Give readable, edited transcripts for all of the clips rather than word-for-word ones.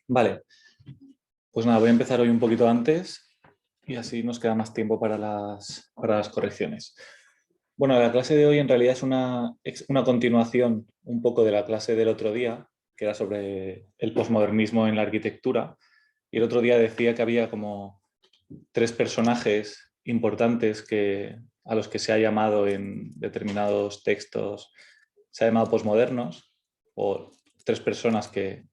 Vale, pues nada, voy a empezar hoy un poquito antes y así nos queda más tiempo para las correcciones. Bueno, la clase de hoy en realidad es una continuación un poco de la clase del otro día, que era sobre el posmodernismo en la arquitectura. Y el otro día decía que había como tres personajes importantes a los que se ha llamado en determinados textos, se ha llamado posmodernos, o tres personas que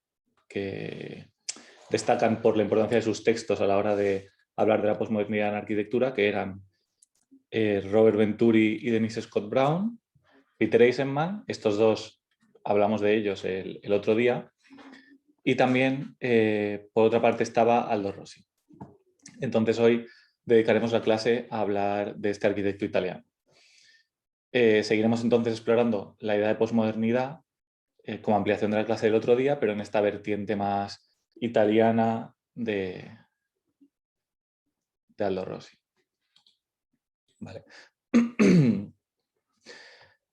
destacan por la importancia de sus textos a la hora de hablar de la posmodernidad en arquitectura, que eran Robert Venturi y Denise Scott Brown, Peter Eisenman, estos dos hablamos de ellos el otro día, y también, por otra parte, estaba Aldo Rossi. Entonces hoy dedicaremos la clase a hablar de este arquitecto italiano. Seguiremos entonces explorando la idea de posmodernidad como ampliación de la clase del otro día, pero en esta vertiente más italiana de Aldo Rossi. Vale.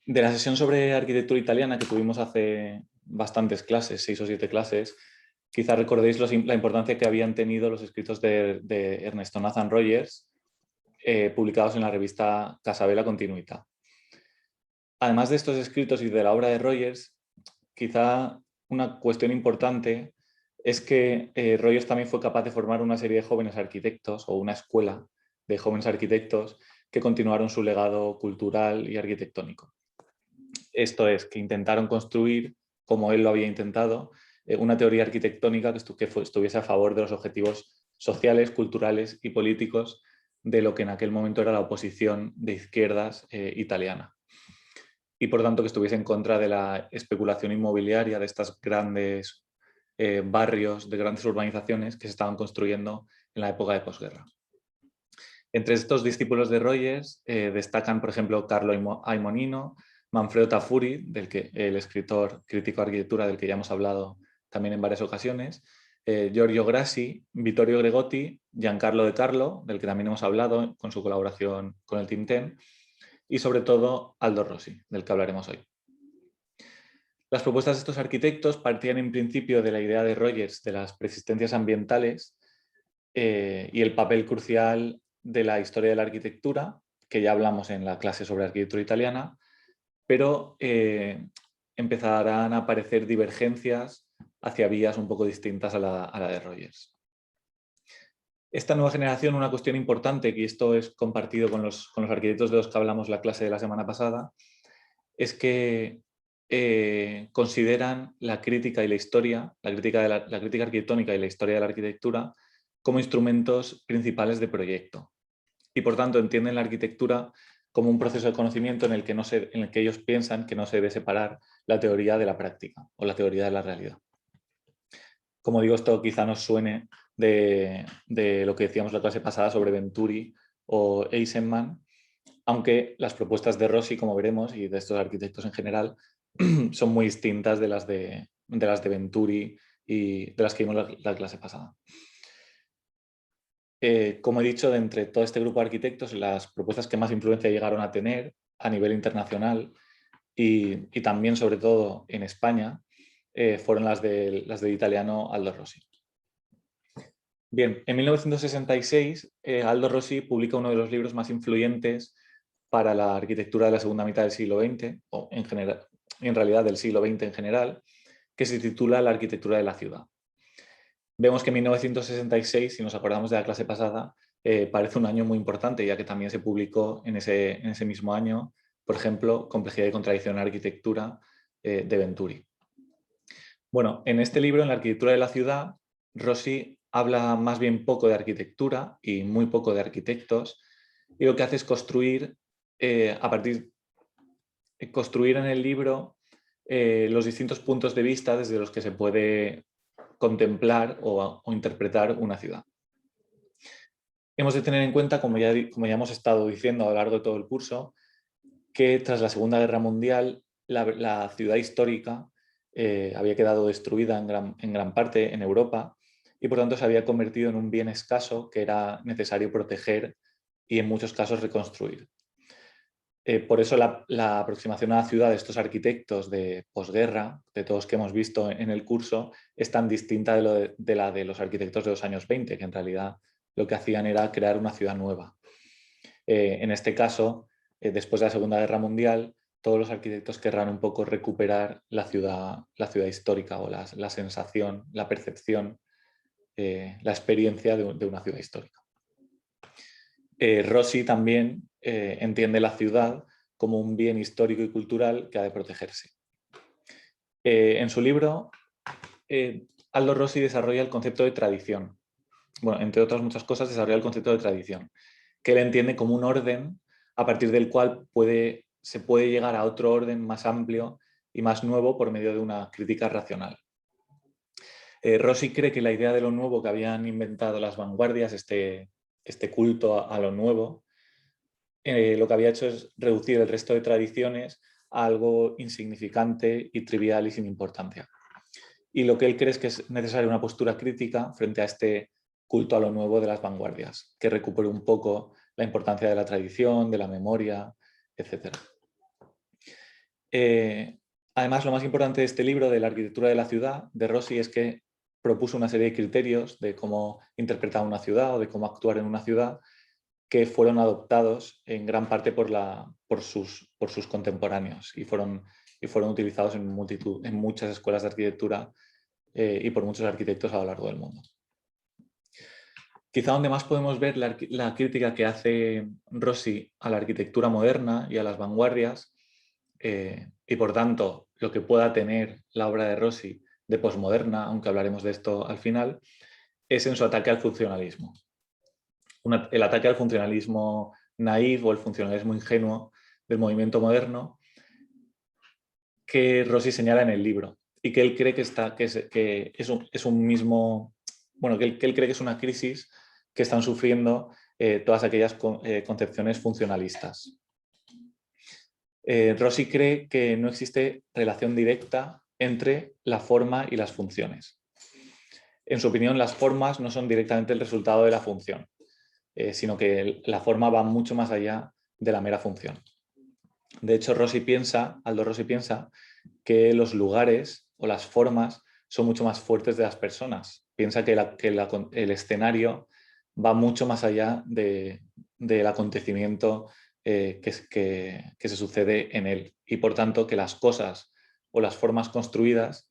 De la sesión sobre arquitectura italiana que tuvimos hace bastantes clases, 6 o 7 clases, quizá recordéis la importancia que habían tenido los escritos de Ernesto Nathan Rogers, publicados en la revista Casabella Continuità. Además de estos escritos y de la obra de Rogers, quizá una cuestión importante es que Rogers también fue capaz de formar una serie de jóvenes arquitectos o una escuela de jóvenes arquitectos que continuaron su legado cultural y arquitectónico. Esto es, que intentaron construir, como él lo había intentado, una teoría arquitectónica que estuviese a favor de los objetivos sociales, culturales y políticos de lo que en aquel momento era la oposición de izquierdas italiana. Y por tanto que estuviese en contra de la especulación inmobiliaria de estos grandes barrios, de grandes urbanizaciones que se estaban construyendo en la época de posguerra. Entre estos discípulos de Rogers destacan, por ejemplo, Carlo Aimonino, Manfredo Tafuri, el escritor crítico de arquitectura del que ya hemos hablado también en varias ocasiones, Giorgio Grassi, Vittorio Gregotti, Giancarlo De Carlo, del que también hemos hablado con su colaboración con el Team Ten, y sobre todo Aldo Rossi, del que hablaremos hoy. Las propuestas de estos arquitectos partían en principio de la idea de Rogers de las persistencias ambientales y el papel crucial de la historia de la arquitectura, que ya hablamos en la clase sobre arquitectura italiana, pero empezarán a aparecer divergencias hacia vías un poco distintas a la de Rogers. Esta nueva generación, una cuestión importante, y esto es compartido con los arquitectos de los que hablamos la clase de la semana pasada, es que consideran la crítica y la historia, la crítica arquitectónica y la historia de la arquitectura como instrumentos principales de proyecto. Y por tanto entienden la arquitectura como un proceso de conocimiento en el que ellos piensan que no se debe separar la teoría de la práctica o la teoría de la realidad. Como digo, esto quizá nos suene de lo que decíamos la clase pasada sobre Venturi o Eisenman, aunque las propuestas de Rossi, como veremos, y de estos arquitectos en general, son muy distintas de las de Venturi y de las que vimos la clase pasada. Como he dicho, de entre todo este grupo de arquitectos, las propuestas que más influencia llegaron a tener a nivel internacional y también, sobre todo, en España, fueron las del italiano Aldo Rossi. Bien, en 1966 Aldo Rossi publica uno de los libros más influyentes para la arquitectura de la segunda mitad del siglo XX, o en realidad del siglo XX en general, que se titula La arquitectura de la ciudad. Vemos que en 1966, si nos acordamos de la clase pasada, parece un año muy importante, ya que también se publicó en ese mismo año, por ejemplo, Complejidad y contradicción en la arquitectura de Venturi. Bueno, en este libro, en la arquitectura de la ciudad, Rossi habla más bien poco de arquitectura y muy poco de arquitectos, y lo que hace es construir construir en el libro los distintos puntos de vista desde los que se puede contemplar o interpretar una ciudad. Hemos de tener en cuenta, como ya hemos estado diciendo a lo largo de todo el curso, que tras la Segunda Guerra Mundial la ciudad histórica había quedado destruida en gran parte en Europa y por tanto se había convertido en un bien escaso que era necesario proteger y en muchos casos reconstruir. Por eso la aproximación a la ciudad de estos arquitectos de posguerra, de todos que hemos visto en el curso, es tan distinta de la de los arquitectos de los años 20, que en realidad lo que hacían era crear una ciudad nueva. En este caso, después de la Segunda Guerra Mundial, todos los arquitectos querrán un poco recuperar la ciudad histórica o la sensación, la percepción, la experiencia de una ciudad histórica. Rossi también entiende la ciudad como un bien histórico y cultural que ha de protegerse. En su libro, Aldo Rossi desarrolla el concepto de tradición. Bueno, entre otras muchas cosas, desarrolla el concepto de tradición, que él entiende como un orden a partir del cual se puede llegar a otro orden más amplio y más nuevo por medio de una crítica racional. Rossi cree que la idea de lo nuevo que habían inventado las vanguardias, este culto a lo nuevo, lo que había hecho es reducir el resto de tradiciones a algo insignificante y trivial y sin importancia. Y lo que él cree es que es necesaria una postura crítica frente a este culto a lo nuevo de las vanguardias, que recupere un poco la importancia de la tradición, de la memoria, etc. Además, lo más importante de este libro, de la arquitectura de la ciudad, de Rossi, es que propuso una serie de criterios de cómo interpretar una ciudad o de cómo actuar en una ciudad, que fueron adoptados en gran parte por sus contemporáneos y fueron utilizados en muchas escuelas de arquitectura y por muchos arquitectos a lo largo del mundo. Quizá donde más podemos ver la crítica que hace Rossi a la arquitectura moderna y a las vanguardias, y por tanto lo que pueda tener la obra de Rossi de posmoderna, aunque hablaremos de esto al final, es en su ataque al funcionalismo. El ataque al funcionalismo naif o el funcionalismo ingenuo del movimiento moderno que Rossi señala en el libro y que él cree que es un mismo, bueno, que él cree que es una crisis que están sufriendo todas aquellas concepciones funcionalistas. Rossi cree que no existe relación directa entre la forma y las funciones. En su opinión, las formas no son directamente el resultado de la función, sino que la forma va mucho más allá de la mera función. De hecho, Aldo Rossi piensa que los lugares o las formas son mucho más fuertes de las personas. Piensa que el escenario va mucho más allá del acontecimiento que se sucede en él, y por tanto que las cosas o las formas construidas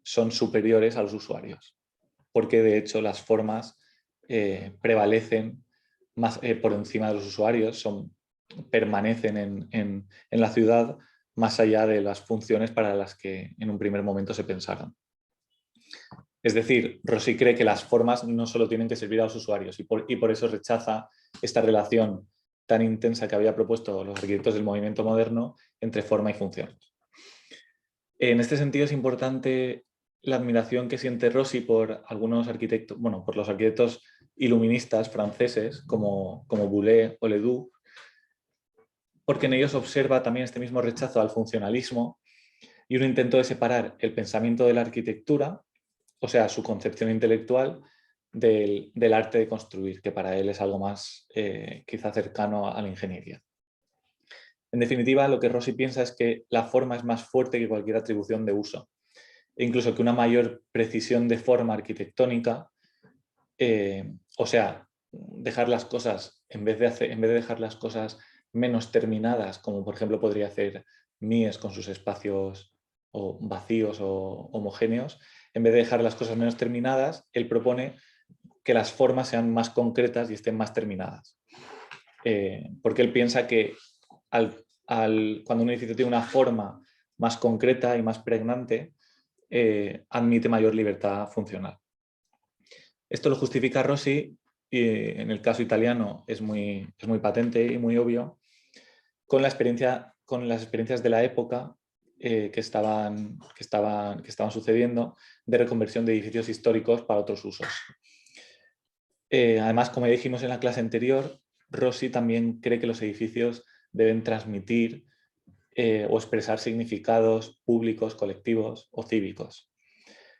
son superiores a los usuarios, porque de hecho las formas prevalecen más por encima de los usuarios, permanecen en la ciudad más allá de las funciones para las que en un primer momento se pensaron. Es decir, Rossi cree que las formas no solo tienen que servir a los usuarios y por eso rechaza esta relación tan intensa que había propuesto los arquitectos del movimiento moderno entre forma y función. En este sentido es importante la admiración que siente Rossi por algunos arquitectos, bueno, por los arquitectos iluministas franceses como Boulez o Ledoux, porque en ellos observa también este mismo rechazo al funcionalismo y un intento de separar el pensamiento de la arquitectura, o sea, su concepción intelectual, del arte de construir, que para él es algo más quizá cercano a la ingeniería. En definitiva, lo que Rossi piensa es que la forma es más fuerte que cualquier atribución de uso, e incluso que una mayor precisión de forma arquitectónica, o sea, dejar las cosas, en vez de dejar las cosas menos terminadas, como por ejemplo podría hacer Mies con sus espacios vacíos o homogéneos, en vez de dejar las cosas menos terminadas, él propone que las formas sean más concretas y estén más terminadas. Porque él piensa que cuando un edificio tiene una forma más concreta y más pregnante, admite mayor libertad funcional. Esto lo justifica Rossi, y en el caso italiano es muy patente y muy obvio, con las experiencias de la época que estaban sucediendo de reconversión de edificios históricos para otros usos. Además, como ya dijimos en la clase anterior, Rossi también cree que los edificios deben transmitir o expresar significados públicos, colectivos o cívicos.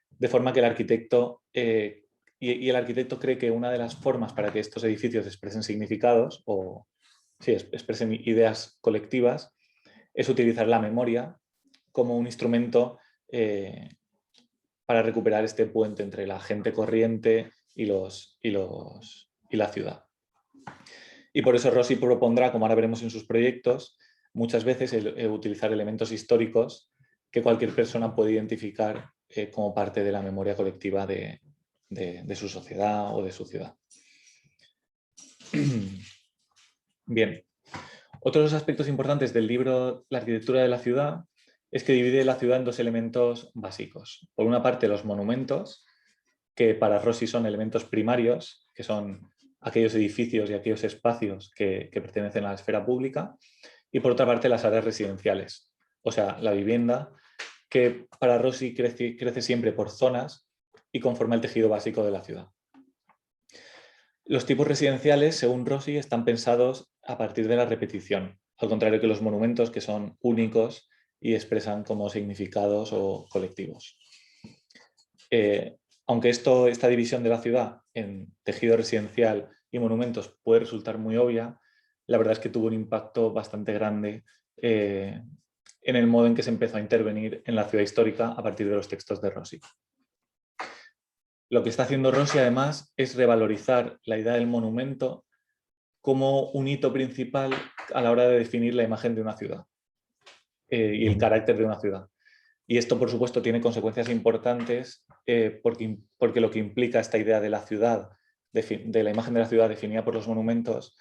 De forma que el arquitecto el arquitecto cree que una de las formas para que estos edificios expresen significados o expresen ideas colectivas, es utilizar la memoria como un instrumento para recuperar este puente entre la gente corriente y la ciudad. Y por eso Rossi propondrá, como ahora veremos en sus proyectos, muchas veces utilizar elementos históricos que cualquier persona puede identificar como parte de la memoria colectiva de su sociedad o de su ciudad. Bien, otro de los aspectos importantes del libro La arquitectura de la ciudad es que divide la ciudad en dos elementos básicos. Por una parte, los monumentos, que para Rossi son elementos primarios, que son aquellos edificios y aquellos espacios que pertenecen a la esfera pública, y por otra parte las áreas residenciales, o sea, la vivienda, que para Rossi crece siempre por zonas y conforma el tejido básico de la ciudad. Los tipos residenciales, según Rossi, están pensados a partir de la repetición, al contrario que los monumentos, que son únicos y expresan como significados o colectivos. Aunque esta división de la ciudad en tejido residencial y monumentos puede resultar muy obvia, la verdad es que tuvo un impacto bastante grande en el modo en que se empezó a intervenir en la ciudad histórica a partir de los textos de Rossi. Lo que está haciendo Rossi, además, es revalorizar la idea del monumento como un hito principal a la hora de definir la imagen de una ciudad y el carácter de una ciudad. Y esto, por supuesto, tiene consecuencias importantes porque lo que implica esta idea de la ciudad, de la imagen de la ciudad definida por los monumentos,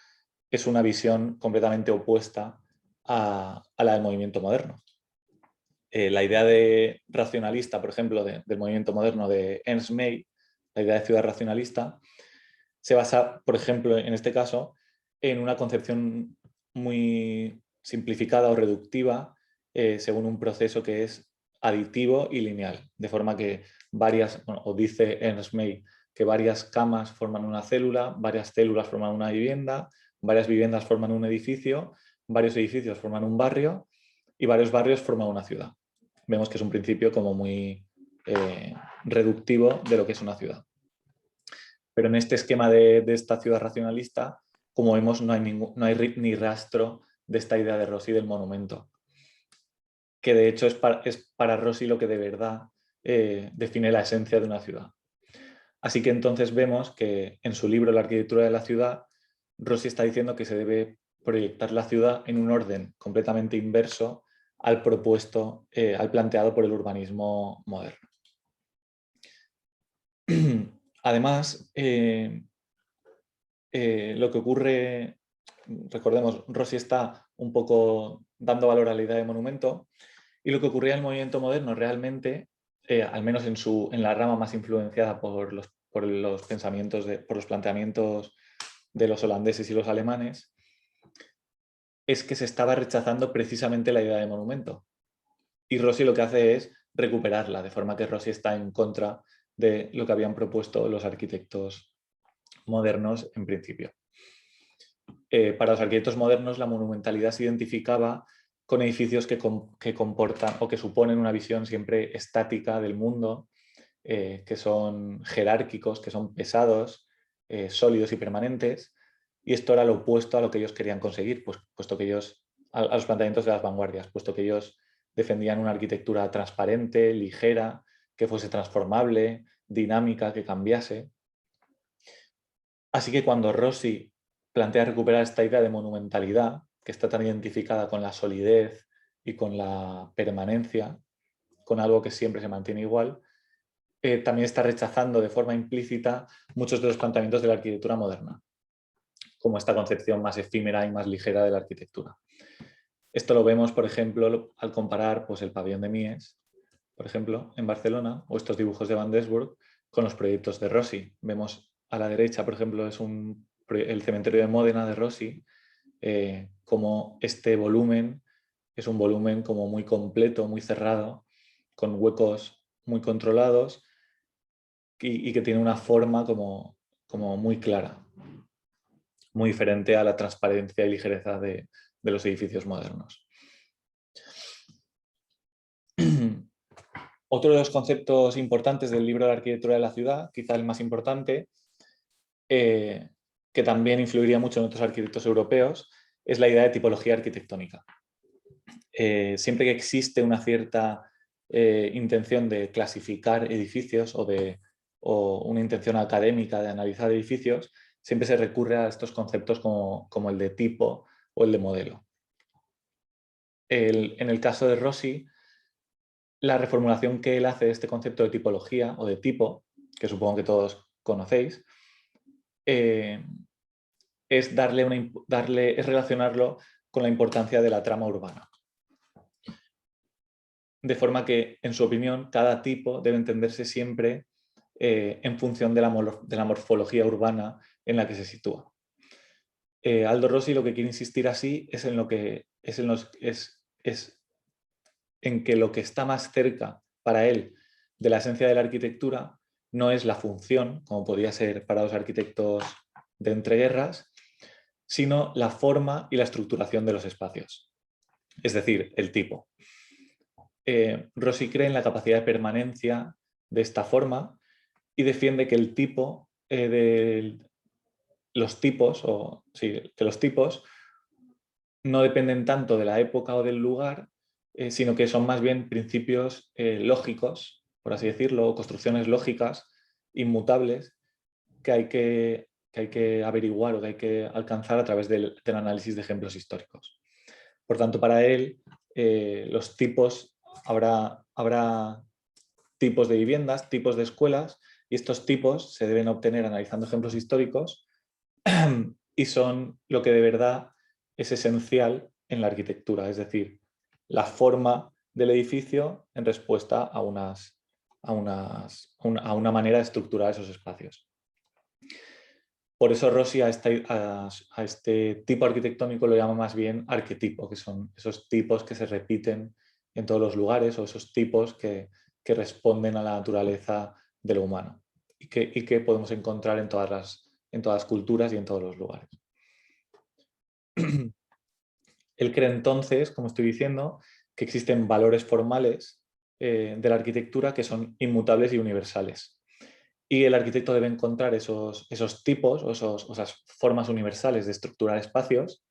es una visión completamente opuesta a la del movimiento moderno. La idea de racionalista, por ejemplo, del movimiento moderno de Ernst May, la idea de ciudad racionalista, se basa, por ejemplo, en este caso, en una concepción muy simplificada o reductiva según un proceso que es aditivo y lineal, de forma que o dice Ernst May, que varias camas forman una célula, varias células forman una vivienda, varias viviendas forman un edificio, varios edificios forman un barrio y varios barrios forman una ciudad. Vemos que es un principio como muy reductivo de lo que es una ciudad. Pero en este esquema de esta ciudad racionalista, como vemos, no hay ni rastro de esta idea de Rossi del monumento, que de hecho es para Rossi lo que de verdad define la esencia de una ciudad. Así que entonces vemos que en su libro La arquitectura de la ciudad, Rossi está diciendo que se debe proyectar la ciudad en un orden completamente inverso al propuesto, al planteado por el urbanismo moderno. Además, lo que ocurre, recordemos, Rossi está un poco dando valor a la idea de monumento, y lo que ocurría en el movimiento moderno realmente, al menos en la rama más influenciada por los pensamientos, por los planteamientos de los holandeses y los alemanes, es que se estaba rechazando precisamente la idea de monumento. Y Rossi lo que hace es recuperarla, de forma que Rossi está en contra de lo que habían propuesto los arquitectos modernos en principio. Para los arquitectos modernos, la monumentalidad se identificaba con edificios que comportan o que suponen una visión siempre estática del mundo, que son jerárquicos, que son pesados, sólidos y permanentes, y esto era lo opuesto a lo que ellos querían conseguir, puesto que ellos, a los planteamientos de las vanguardias, puesto que ellos defendían una arquitectura transparente, ligera, que fuese transformable, dinámica, que cambiase. Así que cuando Rossi plantea recuperar esta idea de monumentalidad, que está tan identificada con la solidez y con la permanencia, con algo que siempre se mantiene igual, también está rechazando de forma implícita muchos de los planteamientos de la arquitectura moderna, como esta concepción más efímera y más ligera de la arquitectura. Esto lo vemos, por ejemplo, al comparar pues, el pabellón de Mies, por ejemplo, en Barcelona, o estos dibujos de Van Desburg con los proyectos de Rossi. Vemos a la derecha, por ejemplo, es el cementerio de Módena de Rossi, como este volumen es un volumen como muy completo, muy cerrado, con huecos muy controlados y que tiene una forma como muy clara, muy diferente a la transparencia y ligereza de los edificios modernos. Otro de los conceptos importantes del libro de la arquitectura de la ciudad, quizá el más importante, que también influiría mucho en otros arquitectos europeos, es la idea de tipología arquitectónica. Siempre que existe una cierta intención de clasificar edificios o una intención académica de analizar edificios, siempre se recurre a estos conceptos como el de tipo o el de modelo. En el caso de Rossi, la reformulación que él hace de este concepto de tipología o de tipo, que supongo que todos conocéis, es relacionarlo con la importancia de la trama urbana. De forma que, en su opinión, cada tipo debe entenderse siempre en función de la morfología urbana en la que se sitúa. Aldo Rossi lo que quiere insistir así es en que lo que está más cerca para él de la esencia de la arquitectura no es la función, como podría ser para los arquitectos de entreguerras, sino la forma y la estructuración de los espacios, es decir, el tipo. Rossi cree en la capacidad de permanencia de esta forma y defiende que el tipo los tipos no dependen tanto de la época o del lugar, sino que son más bien principios lógicos, por así decirlo, o construcciones lógicas, inmutables, que hay que averiguar o que hay que alcanzar a través del análisis de ejemplos históricos. Por tanto, para él, los tipos, habrá tipos de viviendas, tipos de escuelas, y estos tipos se deben obtener analizando ejemplos históricos y son lo que de verdad es esencial en la arquitectura, es decir, la forma del edificio en respuesta a una manera de estructurar esos espacios. Por eso Rossi a este tipo arquitectónico lo llama más bien arquetipo, que son esos tipos que se repiten en todos los lugares o esos tipos que responden a la naturaleza de lo humano y que podemos encontrar en todas las culturas y en todos los lugares. Él cree entonces, como estoy diciendo, que existen valores formales de la arquitectura que son inmutables y universales. Y el arquitecto debe encontrar esos tipos o esas formas universales de estructurar espacios.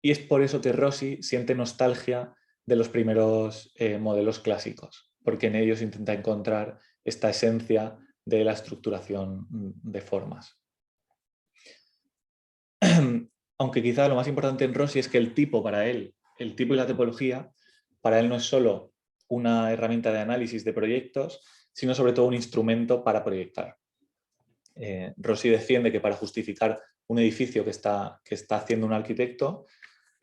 Y es por eso que Rossi siente nostalgia de los primeros modelos clásicos, porque en ellos intenta encontrar esta esencia de la estructuración de formas. Aunque quizá lo más importante en Rossi es que el tipo para él, el tipo y la tipología, para él no es solo una herramienta de análisis de proyectos, sino sobre todo un instrumento para proyectar. Rossi defiende que para justificar un edificio que está haciendo un arquitecto,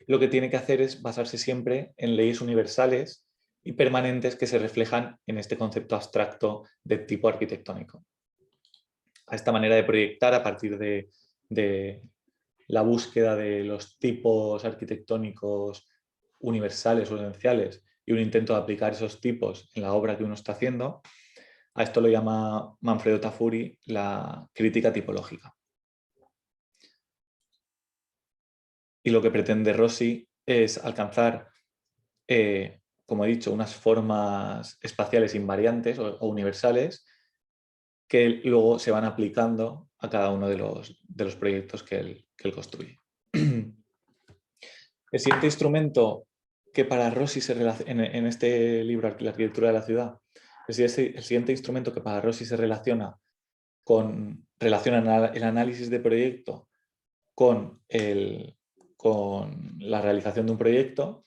lo que tiene que hacer es basarse siempre en leyes universales y permanentes que se reflejan en este concepto abstracto de tipo arquitectónico. A esta manera de proyectar a partir de la búsqueda de los tipos arquitectónicos universales o esenciales y un intento de aplicar esos tipos en la obra que uno está haciendo, a esto lo llama Manfredo Tafuri la crítica tipológica. Y lo que pretende Rossi es alcanzar, como he dicho, unas formas espaciales invariantes o universales que luego se van aplicando a cada uno de los proyectos que él construye. El siguiente instrumento que para Rossi se relaciona, en este libro, La arquitectura de la ciudad, el siguiente instrumento que para Rossi se relaciona el análisis de proyecto con la realización de un proyecto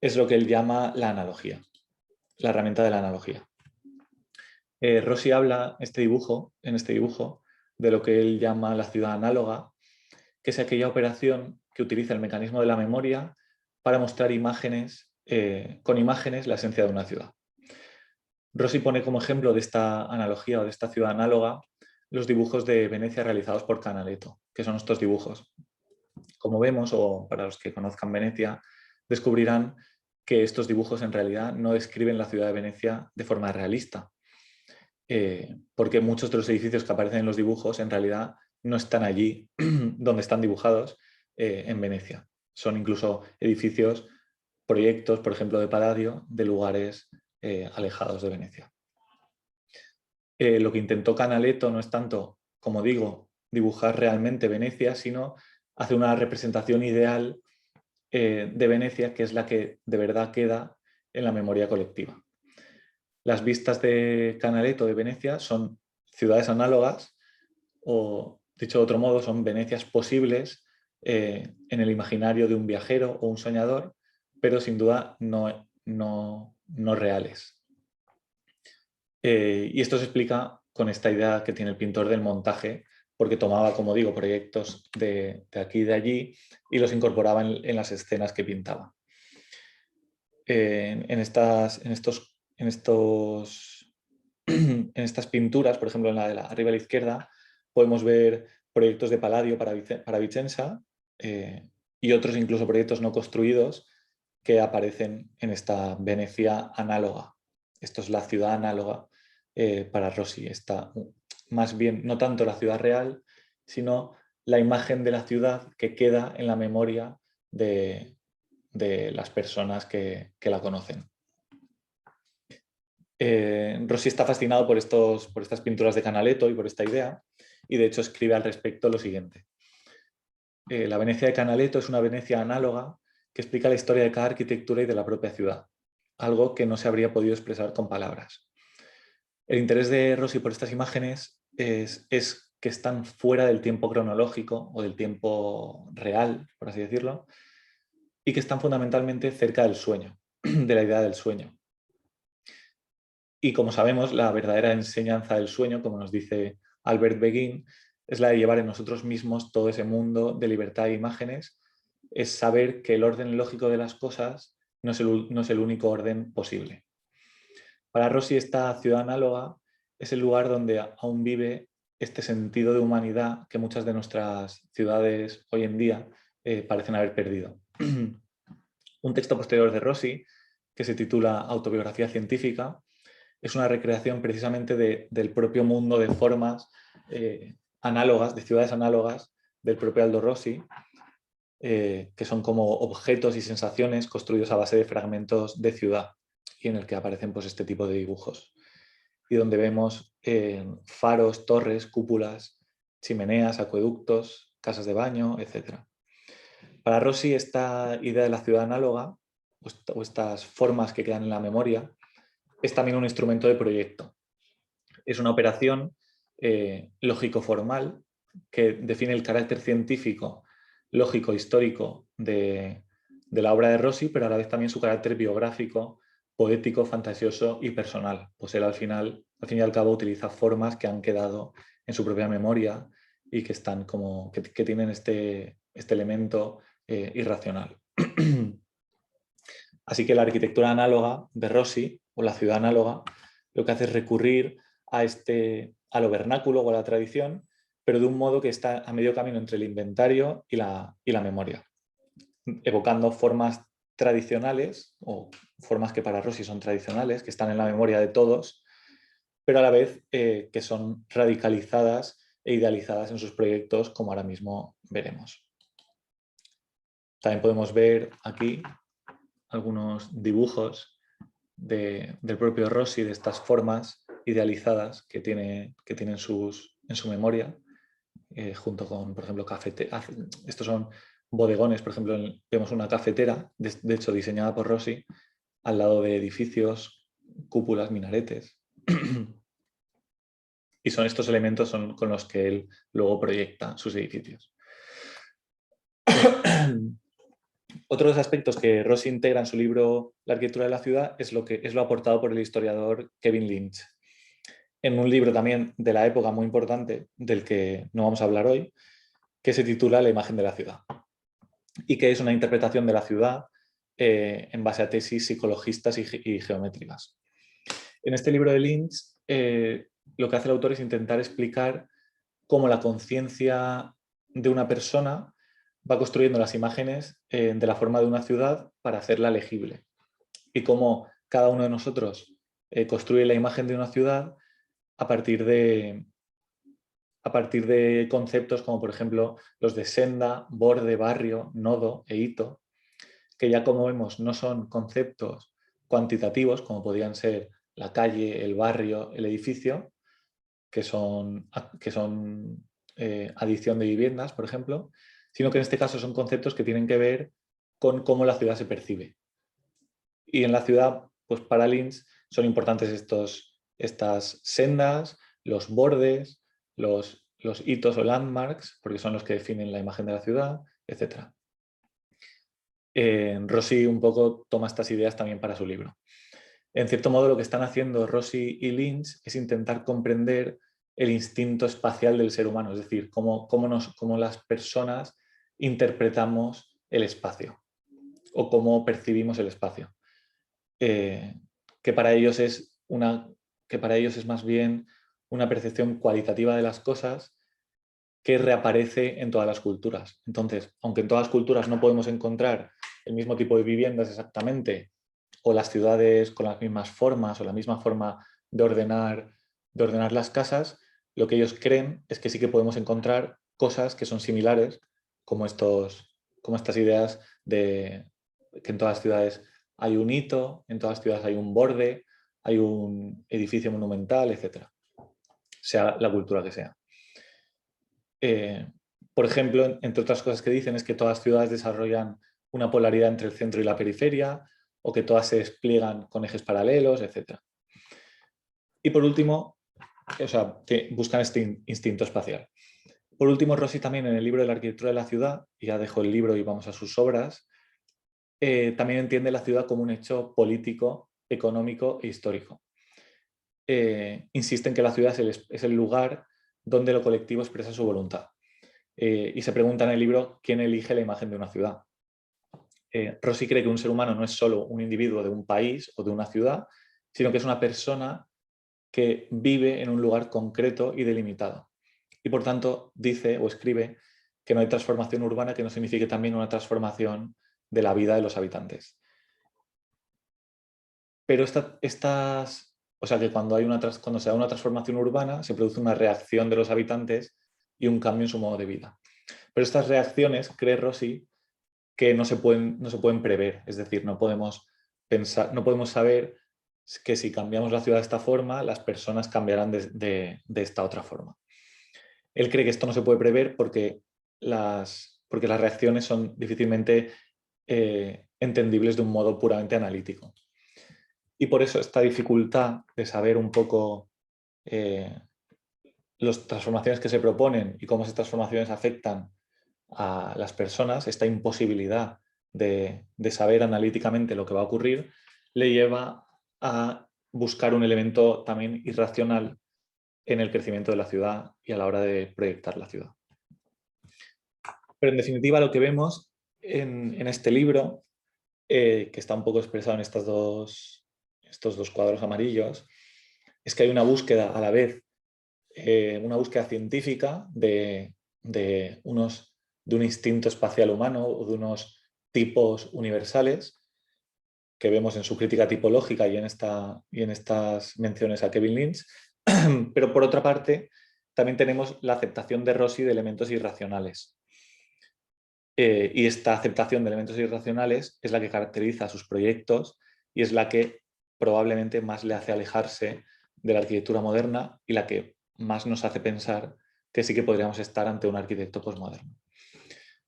es lo que él llama la analogía, la herramienta de la analogía. Rossi habla en este dibujo de lo que él llama la ciudad análoga, que es aquella operación que utiliza el mecanismo de la memoria para mostrar con imágenes la esencia de una ciudad. Rossi pone como ejemplo de esta analogía o de esta ciudad análoga los dibujos de Venecia realizados por Canaletto, que son estos dibujos. Como vemos, o para los que conozcan Venecia, descubrirán que estos dibujos en realidad no describen la ciudad de Venecia de forma realista, porque muchos de los edificios que aparecen en los dibujos en realidad no están allí donde están dibujados en Venecia. Son incluso edificios, proyectos, por ejemplo, de Palladio, de lugares alejados de Venecia. Lo que intentó Canaletto no es tanto, como digo, dibujar realmente Venecia, sino hace una representación ideal de Venecia, que es la que de verdad queda en la memoria colectiva. Las vistas de Canaletto de Venecia son ciudades análogas, o dicho de otro modo, son Venecias posibles en el imaginario de un viajero o un soñador, pero sin duda no reales. Y esto se explica con esta idea que tiene el pintor del montaje, porque tomaba, como digo, proyectos de aquí y de allí y los incorporaba en las escenas que pintaba. En estas pinturas, por ejemplo en la de arriba a la izquierda, podemos ver proyectos de Palladio para Vicenza y otros incluso proyectos no construidos que aparecen en esta Venecia análoga. Esto es la ciudad análoga para Rossi. Está más bien no tanto la ciudad real, sino la imagen de la ciudad que queda en la memoria de las personas que la conocen. Rossi está fascinado por estas pinturas de Canaletto y por esta idea, y de hecho escribe al respecto lo siguiente. La Venecia de Canaletto es una Venecia análoga que explica la historia de cada arquitectura y de la propia ciudad, algo que no se habría podido expresar con palabras. El interés de Rossi por estas imágenes es que están fuera del tiempo cronológico o del tiempo real, por así decirlo, y que están fundamentalmente cerca del sueño, de la idea del sueño. Y como sabemos, la verdadera enseñanza del sueño, como nos dice Albert Beguin, es la de llevar en nosotros mismos todo ese mundo de libertad de imágenes, es saber que el orden lógico de las cosas no es el único orden posible. Para Rossi, esta ciudad análoga es el lugar donde aún vive este sentido de humanidad que muchas de nuestras ciudades hoy en día parecen haber perdido. Un texto posterior de Rossi, que se titula Autobiografía científica, es una recreación precisamente del propio mundo de formas análogas, de ciudades análogas del propio Aldo Rossi, que son como objetos y sensaciones construidos a base de fragmentos de ciudad y en el que aparecen pues, este tipo de dibujos. Y donde vemos faros, torres, cúpulas, chimeneas, acueductos, casas de baño, etc. Para Rossi, esta idea de la ciudad análoga o estas formas que quedan en la memoria es también un instrumento de proyecto. Es una operación lógico-formal que define el carácter científico, lógico, histórico de la obra de Rossi, pero a la vez también su carácter biográfico, poético, fantasioso y personal. Pues él al fin y al cabo utiliza formas que han quedado en su propia memoria y que están como que tienen este elemento irracional. Así que la arquitectura análoga de Rossi, o la ciudad análoga, lo que hace es recurrir a lo vernáculo o a la tradición, pero de un modo que está a medio camino entre el inventario y la memoria, evocando formas tradicionales, o formas que para Rossi son tradicionales, que están en la memoria de todos, pero a la vez que son radicalizadas e idealizadas en sus proyectos, como ahora mismo veremos. También podemos ver aquí algunos dibujos del propio Rossi, de estas formas idealizadas que tiene en su memoria, junto con, por ejemplo, estos son bodegones, por ejemplo, vemos una cafetera, de hecho diseñada por Rossi, al lado de edificios, cúpulas, minaretes. Y son estos elementos con los que él luego proyecta sus edificios. Otro de los aspectos que Rossi integra en su libro La arquitectura de la ciudad es lo aportado por el historiador Kevin Lynch. En un libro también de la época muy importante, del que no vamos a hablar hoy, que se titula La imagen de la ciudad, y que es una interpretación de la ciudad en base a tesis psicologistas y geométricas. En este libro de Lynch, lo que hace el autor es intentar explicar cómo la conciencia de una persona va construyendo las imágenes de la forma de una ciudad para hacerla legible, y cómo cada uno de nosotros construye la imagen de una ciudad a partir de conceptos como, por ejemplo, los de senda, borde, barrio, nodo e hito, que ya, como vemos, no son conceptos cuantitativos, como podrían ser la calle, el barrio, el edificio, que son adición de viviendas, por ejemplo, sino que en este caso son conceptos que tienen que ver con cómo la ciudad se percibe. Y en la ciudad, pues para Lins son importantes estas sendas, los bordes, los hitos o landmarks, porque son los que definen la imagen de la ciudad, etc. Rossi un poco toma estas ideas también para su libro. En cierto modo, lo que están haciendo Rossi y Lins es intentar comprender el instinto espacial del ser humano, es decir, cómo las personas interpretamos el espacio o cómo percibimos el espacio. Que para ellos es más bien una percepción cualitativa de las cosas que reaparece en todas las culturas. Entonces, aunque en todas las culturas no podemos encontrar el mismo tipo de viviendas exactamente, o las ciudades con las mismas formas o la misma forma de ordenar las casas, lo que ellos creen es que sí que podemos encontrar cosas que son similares, como estas ideas de que en todas las ciudades hay un hito, en todas las ciudades hay un borde, hay un edificio monumental, etc. Sea la cultura que sea. Por ejemplo, entre otras cosas que dicen es que todas las ciudades desarrollan una polaridad entre el centro y la periferia, o que todas se despliegan con ejes paralelos, etc. Y por último, que buscan este instinto espacial. Por último, Rossi también en el libro de la arquitectura de la ciudad, y ya dejo el libro y vamos a sus obras, también entiende la ciudad como un hecho político, económico e histórico. Insiste en que la ciudad es el lugar donde lo colectivo expresa su voluntad. Y se pregunta en el libro quién elige la imagen de una ciudad. Rossi cree que un ser humano no es solo un individuo de un país o de una ciudad, sino que es una persona que vive en un lugar concreto y delimitado. Y por tanto dice o escribe que no hay transformación urbana que no signifique también una transformación de la vida de los habitantes. Pero que cuando se da una transformación urbana se produce una reacción de los habitantes y un cambio en su modo de vida. Pero estas reacciones, cree Rossi, que no se pueden prever, es decir, no podemos saber que si cambiamos la ciudad de esta forma, las personas cambiarán de esta otra forma. Él cree que esto no se puede prever porque las reacciones son difícilmente entendibles de un modo puramente analítico. Y por eso esta dificultad de saber un poco las transformaciones que se proponen y cómo esas transformaciones afectan a las personas, esta imposibilidad de saber analíticamente lo que va a ocurrir, le lleva a buscar un elemento también irracional en el crecimiento de la ciudad y a la hora de proyectar la ciudad. Pero en definitiva lo que vemos en este libro, que está un poco expresado en estos dos cuadros amarillos, es que hay una búsqueda a la vez, una búsqueda científica de un instinto espacial humano o de unos tipos universales que vemos en su crítica tipológica y en estas menciones a Kevin Lynch, pero por otra parte también tenemos la aceptación de Rossi de elementos irracionales. Y esta aceptación de elementos irracionales es la que caracteriza a sus proyectos y es la que probablemente más le hace alejarse de la arquitectura moderna y la que más nos hace pensar que sí que podríamos estar ante un arquitecto posmoderno.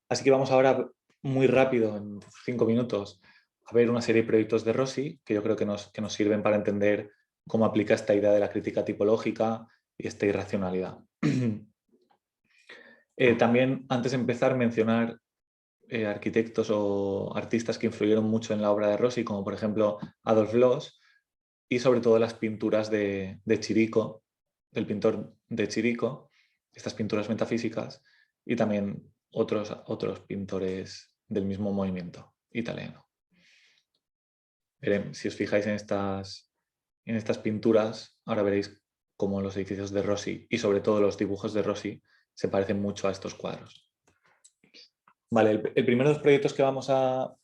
Así que vamos ahora muy rápido, en 5 minutos, a ver una serie de proyectos de Rossi que yo creo que nos sirven para entender cómo aplica esta idea de la crítica tipológica y esta irracionalidad. También, antes de empezar, mencionar arquitectos o artistas que influyeron mucho en la obra de Rossi, como por ejemplo Adolf Loos, y sobre todo las pinturas de Chirico, del pintor de Chirico, estas pinturas metafísicas, y también otros pintores del mismo movimiento italiano. Si os fijáis en estas pinturas, ahora veréis cómo los edificios de Rossi y sobre todo los dibujos de Rossi se parecen mucho a estos cuadros. Vale, el primero de los proyectos que vamos a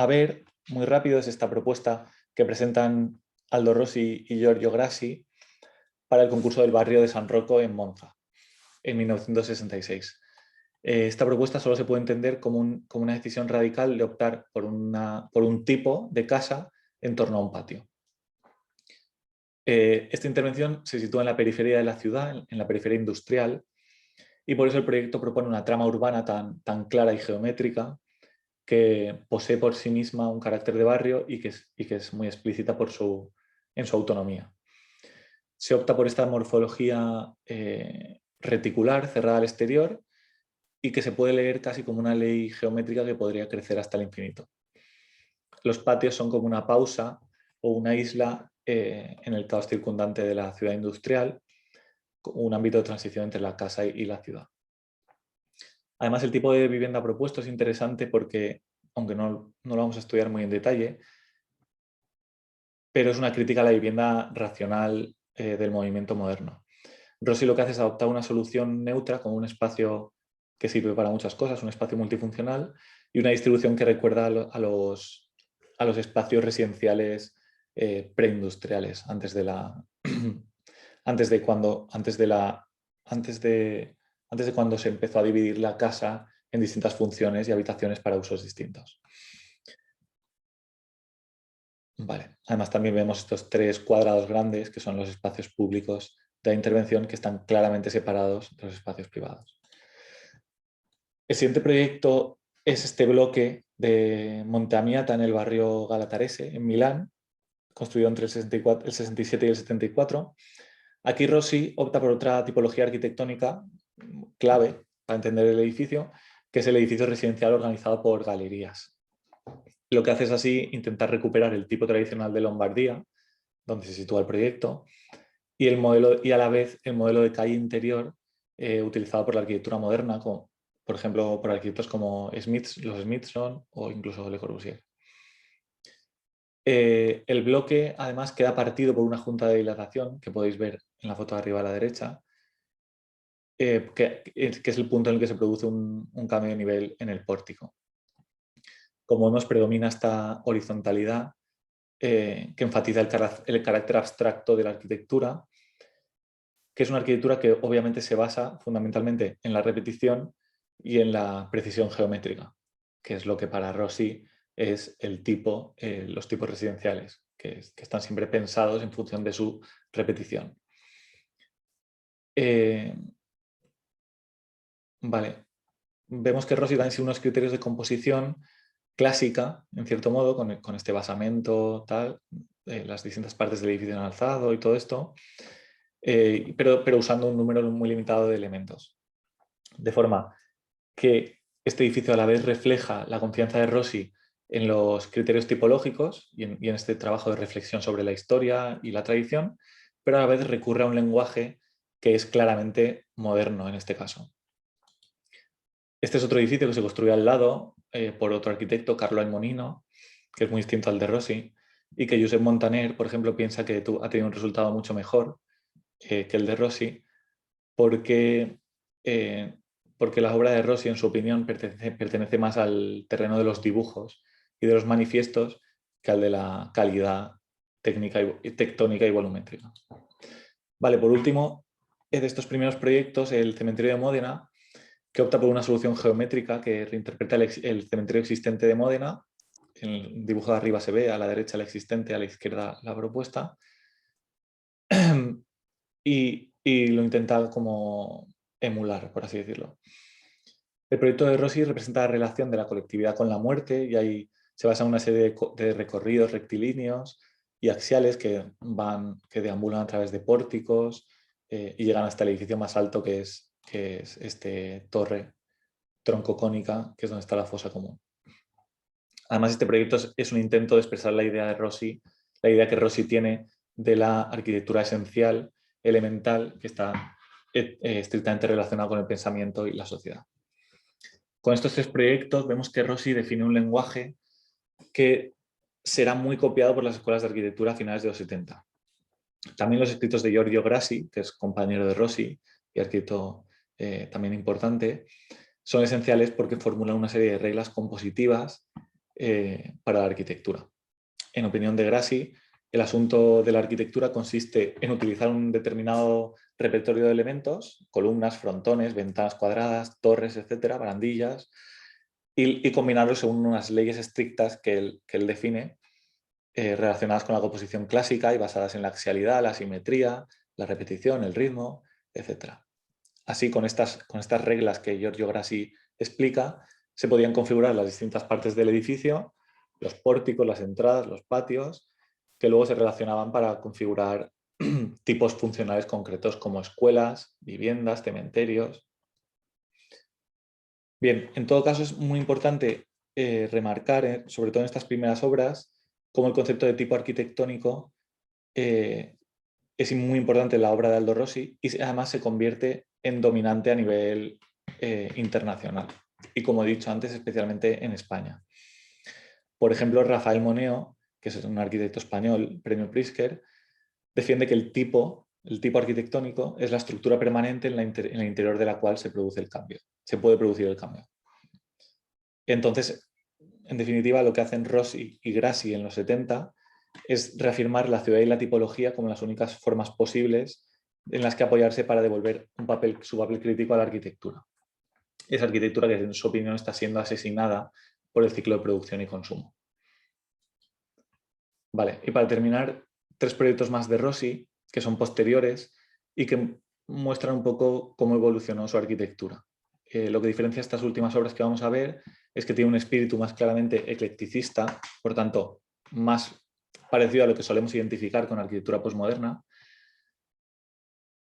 ver muy rápido es esta propuesta que presentan Aldo Rossi y Giorgio Grassi para el concurso del barrio de San Rocco en Monza, en 1966. Esta propuesta solo se puede entender como una decisión radical de optar por un tipo de casa en torno a un patio. Esta intervención se sitúa en la periferia de la ciudad, en la periferia industrial, y por eso el proyecto propone una trama urbana tan clara y geométrica que posee por sí misma un carácter de barrio y que es muy explícita en su autonomía. Se opta por esta morfología reticular, cerrada al exterior, y que se puede leer casi como una ley geométrica que podría crecer hasta el infinito. Los patios son como una pausa o una isla en el caos circundante de la ciudad industrial, un ámbito de transición entre la casa y la ciudad. Además, el tipo de vivienda propuesto es interesante porque, aunque no lo vamos a estudiar muy en detalle, pero es una crítica a la vivienda racional del movimiento moderno. Rossi lo que hace es adoptar una solución neutra con un espacio que sirve para muchas cosas, un espacio multifuncional y una distribución que recuerda a los espacios residenciales preindustriales, antes de cuando se empezó a dividir la casa en distintas funciones y habitaciones para usos distintos. Vale. Además también vemos estos 3 cuadrados grandes que son los espacios públicos de la intervención, que están claramente separados de los espacios privados. El siguiente proyecto es este bloque de Monte Amiata en el barrio Galatarese, en Milán, construido entre el 67 y el 74. Aquí Rossi opta por otra tipología arquitectónica clave para entender el edificio, que es el edificio residencial organizado por galerías. Lo que hace es así intentar recuperar el tipo tradicional de Lombardía, donde se sitúa el proyecto, y a la vez el modelo de calle interior utilizado por la arquitectura moderna, por ejemplo por arquitectos como los Smithson o incluso Le Corbusier. El bloque además queda partido por una junta de dilatación que podéis ver en la foto de arriba a la derecha, que es el punto en el que se produce un cambio de nivel en el pórtico. Como vemos, predomina esta horizontalidad que enfatiza el carácter abstracto de la arquitectura, que es una arquitectura que obviamente se basa fundamentalmente en la repetición y en la precisión geométrica, que es lo que para Rossi es los tipos residenciales, que están siempre pensados en función de su repetición. Vale. Vemos que Rossi también sigue unos criterios de composición clásica, en cierto modo, con este basamento, las distintas partes del edificio en alzado y todo esto, pero usando un número muy limitado de elementos. De forma que este edificio a la vez refleja la confianza de Rossi en los criterios tipológicos y en este trabajo de reflexión sobre la historia y la tradición, pero a la vez recurre a un lenguaje que es claramente moderno en este caso. Este es otro edificio que se construye al lado por otro arquitecto, Carlo Almonino, que es muy distinto al de Rossi, y que Josep Montaner, por ejemplo, piensa que ha tenido un resultado mucho mejor que el de Rossi, porque la obra de Rossi, en su opinión, pertenece más al terreno de los dibujos y de los manifiestos que al de la calidad tectónica y volumétrica. Vale, por último, de estos primeros proyectos, el cementerio de Módena, que opta por una solución geométrica que reinterpreta el cementerio existente de Módena. En el dibujo de arriba se ve, a la derecha la existente, a la izquierda la propuesta. Y lo intenta como emular, por así decirlo. El proyecto de Rossi representa la relación de la colectividad con la muerte y ahí se basa en una serie de recorridos rectilíneos y axiales que deambulan a través de pórticos y llegan hasta el edificio más alto que es este torre troncocónica, que es donde está la fosa común. Además, este proyecto es un intento de expresar la idea de Rossi, la idea que Rossi tiene de la arquitectura esencial, elemental, que está estrictamente relacionado con el pensamiento y la sociedad. Con estos 3 proyectos vemos que Rossi define un lenguaje que será muy copiado por las escuelas de arquitectura a finales de los 70. También los escritos de Giorgio Grassi, que es compañero de Rossi y arquitecto también importante, son esenciales porque formulan una serie de reglas compositivas para la arquitectura. En opinión de Grassi, el asunto de la arquitectura consiste en utilizar un determinado repertorio de elementos, columnas, frontones, ventanas cuadradas, torres, etcétera, barandillas, y combinarlos según unas leyes estrictas que él define, relacionadas con la composición clásica y basadas en la axialidad, la simetría, la repetición, el ritmo, etcétera. Así, con estas reglas que Giorgio Grassi explica, se podían configurar las distintas partes del edificio, los pórticos, las entradas, los patios, que luego se relacionaban para configurar tipos funcionales concretos como escuelas, viviendas, cementerios. Bien, en todo caso es muy importante remarcar, sobre todo en estas primeras obras, cómo el concepto de tipo arquitectónico es muy importante en la obra de Aldo Rossi y además se convierte en dominante a nivel internacional. Y como he dicho antes, especialmente en España. Por ejemplo, Rafael Moneo, que es un arquitecto español, premio Pritzker, defiende que el tipo arquitectónico es la estructura permanente en el interior de la cual se produce el cambio. Se puede producir el cambio. Entonces, en definitiva, lo que hacen Rossi y Grassi en los 70 es reafirmar la ciudad y la tipología como las únicas formas posibles en las que apoyarse para devolver su papel crítico a la arquitectura. Esa arquitectura que, en su opinión, está siendo asesinada por el ciclo de producción y consumo. Vale, y para terminar, 3 proyectos más de Rossi, que son posteriores y que muestran un poco cómo evolucionó su arquitectura. Lo que diferencia estas últimas obras que vamos a ver es que tiene un espíritu más claramente eclecticista, por tanto, más parecido a lo que solemos identificar con arquitectura posmoderna,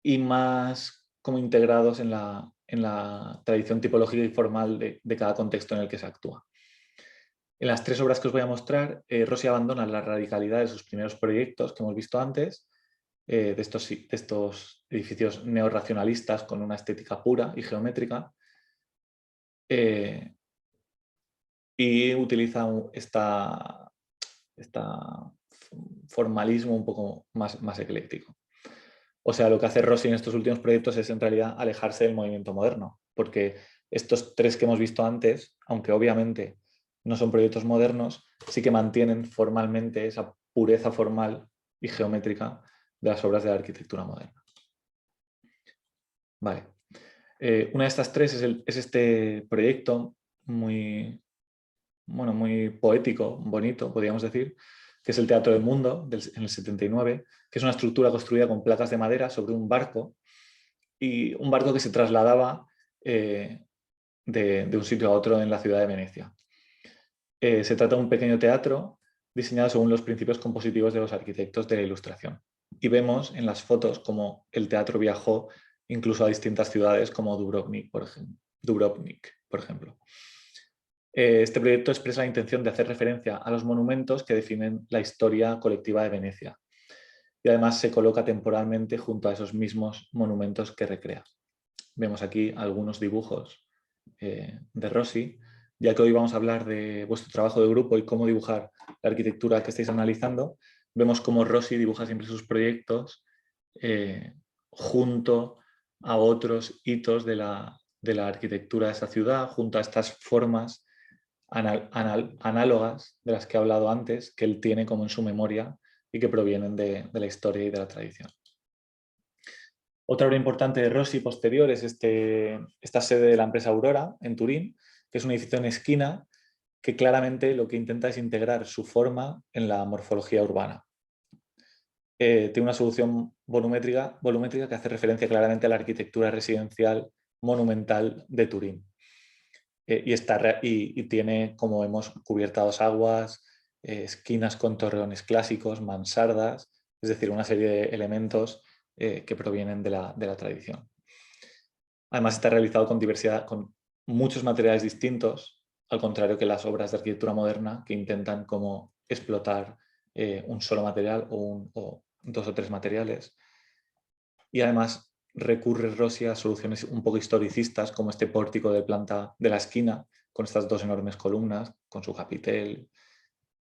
y más como integrados en la tradición tipológica y formal de cada contexto en el que se actúa. En las 3 obras que os voy a mostrar, Rossi abandona la radicalidad de sus primeros proyectos que hemos visto antes, de estos edificios neorracionalistas con una estética pura y geométrica, y utiliza este formalismo un poco más ecléctico. O sea, lo que hace Rossi en estos últimos proyectos es en realidad alejarse del movimiento moderno, porque estos 3 que hemos visto antes, aunque obviamente no son proyectos modernos, sí que mantienen formalmente esa pureza formal y geométrica de las obras de la arquitectura moderna. Vale. Una de estas 3 es este proyecto muy poético, bonito, podríamos decir, que es el Teatro del Mundo, en el 79, que es una estructura construida con placas de madera sobre un barco, y un barco que se trasladaba de un sitio a otro en la ciudad de Venecia. Se trata de un pequeño teatro diseñado según los principios compositivos de los arquitectos de la Ilustración. Y vemos en las fotos cómo el teatro viajó incluso a distintas ciudades como Dubrovnik, por ejemplo. Este proyecto expresa la intención de hacer referencia a los monumentos que definen la historia colectiva de Venecia. Y además se coloca temporalmente junto a esos mismos monumentos que recrea. Vemos aquí algunos dibujos de Rossi, ya que hoy vamos a hablar de vuestro trabajo de grupo y cómo dibujar la arquitectura que estáis analizando. Vemos cómo Rossi dibuja siempre sus proyectos junto a otros hitos de la arquitectura de esa ciudad, junto a estas formas análogas de las que he hablado antes, que él tiene como en su memoria y que provienen de la historia y de la tradición. Otra obra importante de Rossi posterior es esta sede de la empresa Aurora en Turín, que es un edificio en esquina que claramente lo que intenta es integrar su forma en la morfología urbana. Tiene una solución volumétrica que hace referencia claramente a la arquitectura residencial monumental de Turín. Y tiene, como vemos, cubierta a 2 aguas, esquinas con torreones clásicos, mansardas, es decir, una serie de elementos que provienen de la tradición. Además está realizado con muchos materiales distintos, al contrario que las obras de arquitectura moderna que intentan como explotar un solo material o 2 o 3 materiales. Y además recurre Rossi a soluciones un poco historicistas, como este pórtico de planta de la esquina, con estas 2 enormes columnas, con su capitel,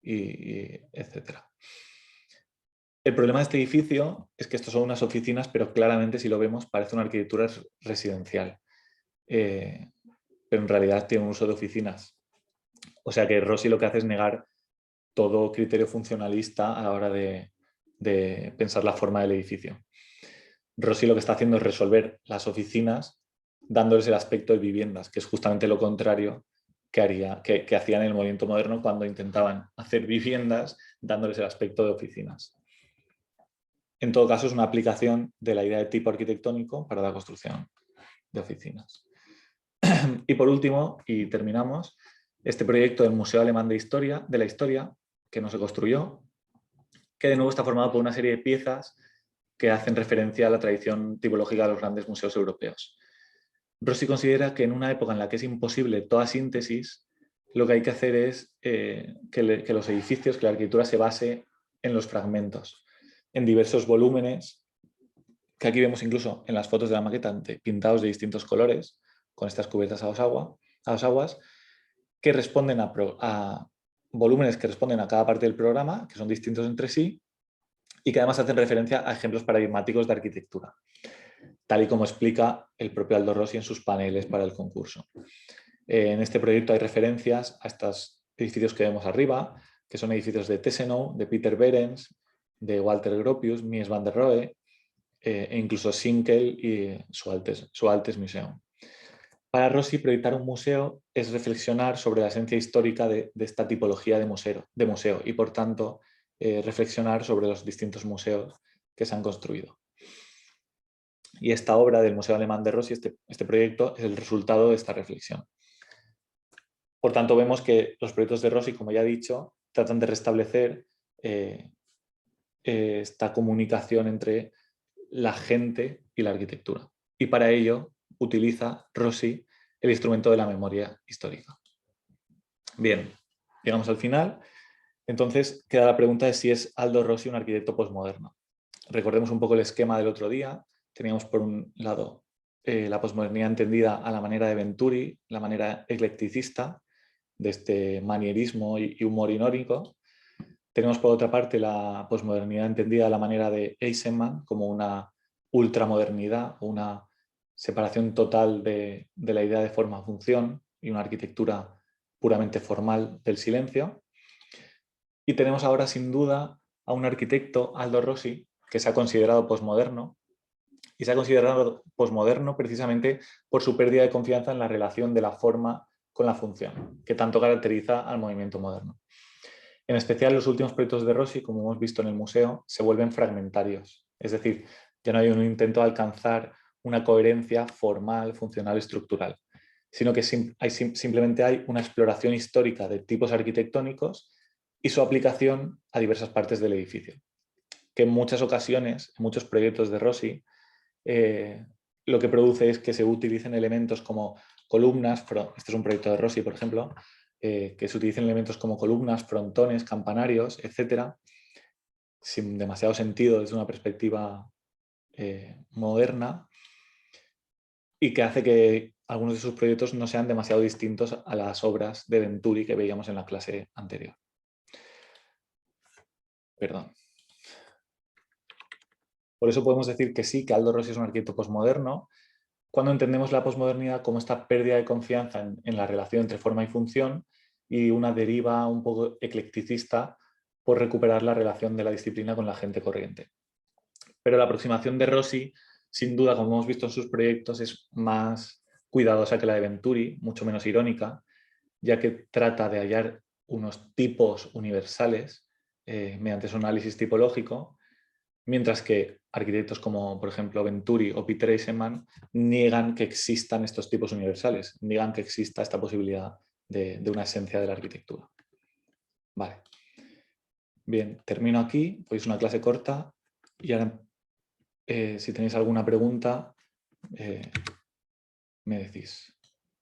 etc. El problema de este edificio es que estos son unas oficinas, pero claramente si lo vemos parece una arquitectura residencial. Pero en realidad tiene un uso de oficinas. O sea que Rossi lo que hace es negar todo criterio funcionalista a la hora de pensar la forma del edificio. Rossi lo que está haciendo es resolver las oficinas dándoles el aspecto de viviendas, que es justamente lo contrario que hacían en el movimiento moderno cuando intentaban hacer viviendas dándoles el aspecto de oficinas. En todo caso, es una aplicación de la idea de tipo arquitectónico para la construcción. de oficinas. Y por último, y terminamos, este proyecto del Museo Alemán de la Historia, que no se construyó, que de nuevo está formado por una serie de piezas que hacen referencia a la tradición tipológica de los grandes museos europeos. Rossi considera que en una época en la que es imposible toda síntesis, lo que hay que hacer es que los edificios, que la arquitectura se base en los fragmentos, en diversos volúmenes, que aquí vemos incluso en las fotos de la maqueta pintados de distintos colores, con estas cubiertas a dos aguas, que responden a volúmenes que responden a cada parte del programa, que son distintos entre sí, y que además hacen referencia a ejemplos paradigmáticos de arquitectura, tal y como explica el propio Aldo Rossi en sus paneles para el concurso. En este proyecto hay referencias a estos edificios que vemos arriba, que son edificios de Tessenow, de Peter Behrens, de Walter Gropius, Mies van der Rohe, e incluso Schinkel y su Altes Museum. Para Rossi, proyectar un museo es reflexionar sobre la esencia histórica de esta tipología de museo y, por tanto, reflexionar sobre los distintos museos que se han construido. Y esta obra del Museo Alemán de Rossi, este proyecto, es el resultado de esta reflexión. Por tanto, vemos que los proyectos de Rossi, como ya he dicho, tratan de restablecer esta comunicación entre la gente y la arquitectura. Y para ello utiliza Rossi el instrumento de la memoria histórica. Bien, llegamos al final. Entonces queda la pregunta de si es Aldo Rossi un arquitecto posmoderno. Recordemos un poco el esquema del otro día. Teníamos por un lado la posmodernidad entendida a la manera de Venturi, la manera eclecticista, de este manierismo y humor irónico. Tenemos por otra parte la posmodernidad entendida a la manera de Eisenman, como una ultramodernidad, una separación total de la idea de forma-función y una arquitectura puramente formal del silencio. Y tenemos ahora sin duda a un arquitecto, Aldo Rossi, que se ha considerado posmoderno, y se ha considerado posmoderno precisamente por su pérdida de confianza en la relación de la forma con la función, que tanto caracteriza al movimiento moderno. En especial los últimos proyectos de Rossi, como hemos visto en el museo, se vuelven fragmentarios, es decir, ya no hay un intento de alcanzar una coherencia formal, funcional, estructural, sino que simplemente hay una exploración histórica de tipos arquitectónicos y su aplicación a diversas partes del edificio, que en muchas ocasiones, en muchos proyectos de Rossi, lo que produce es que se utilicen elementos como columnas, este es un proyecto de Rossi, por ejemplo, que se utilicen elementos como columnas, frontones, campanarios, etcétera, sin demasiado sentido desde una perspectiva moderna, y que hace que algunos de sus proyectos no sean demasiado distintos a las obras de Venturi que veíamos en la clase anterior. Perdón. Por eso podemos decir que sí, que Aldo Rossi es un arquitecto posmoderno, cuando entendemos la posmodernidad como esta pérdida de confianza en la relación entre forma y función y una deriva un poco eclecticista por recuperar la relación de la disciplina con la gente corriente. Pero la aproximación de Rossi, sin duda, como hemos visto en sus proyectos, es más cuidadosa que la de Venturi, mucho menos irónica, ya que trata de hallar unos tipos universales mediante su análisis tipológico, mientras que arquitectos como, por ejemplo, Venturi o Peter Eisenman niegan que existan estos tipos universales, niegan que exista esta posibilidad de una esencia de la arquitectura. Vale. Bien, termino aquí, hoy es una clase corta y ahora, si tenéis alguna pregunta, me decís.